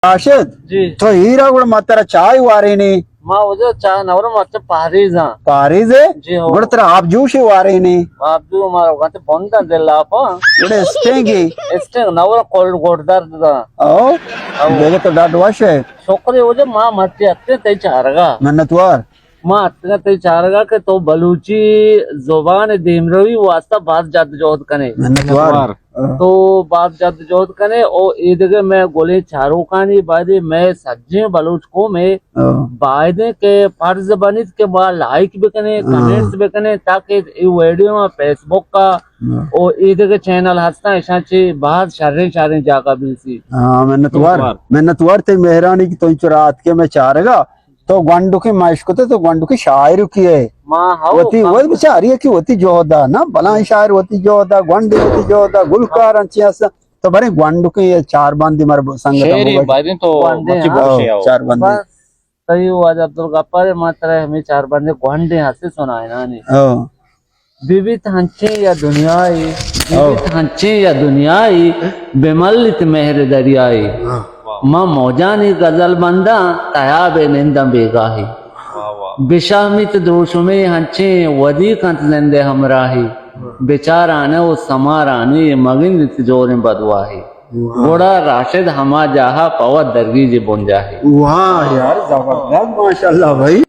राशिद जी तो हीरा गुड़ मात्रा चाय वारेनी మా ఉదయం చాలా నవరం వచ్చే పారీజా पारीजे जी हो गुड़ तेरा आप जूशी वारेनी అబ్దు మా గంట పొందండి లాప गुड़ स्टेंगी ఎస్టే నవర కోల్డ్ కొడదార్దా ओ बेगे तो डाट वाश है छोकरे उजे మా మధ్య అత్తే తె చారగా मन्नतवार మా అత్తగా తె చారగా के तो बलूची जुबान देमरवी वास्ता बात जद्दोजहद कने मन्नतवार तो बात जद्दोजहद कने ओ ईदगे मैं गोले चारों कानी बादे मैं सज्जे बलूच को में बायदे के फर्ज बनित के बाद लाइक भी कने कमेंट्स भी कने ताकि ये वीडियो में फेसबुक का ओ ईदगे चैनल हस्ता ऐसाची बाहर शारे जागा बिलसी हाँ मन्नतवार ते मेहरानी की तो रात के मैं चारेगा तो गंडू की माइश तो गंडू की शायर की है मां हाउ होती वो बेचारी है कि होती जो होता ना भला शायर होती जो होता गंडी होती जो होता गुलकार अंचियास तो बड़े गंडू के ये चार बंदी मर संगत बाइदिन तो मच्छी बोशे आओ चार बंदी बस सही हुआ जब अब्दुल गफ्फार मात्र हमें चार बंदे गोंडे हाथ से सुनाए ना ने विविध हंचे या दुनियाई विविध हंचे या दुनियाई बेमल्लित मेहर दरियाई मां मौजानी गजल बंदा तयाबे निंदा बेगाही बिशामित दोषुमे हंचे वदी कंत जिंदे हमराही बेचाराने वो समारानी मगिन तिजोरे बदवाही घोड़ा राशिद हमा जाहा पवा दरगी जी बुन जाही। वाह यार जबरदस्त माशाल्लाह भाई।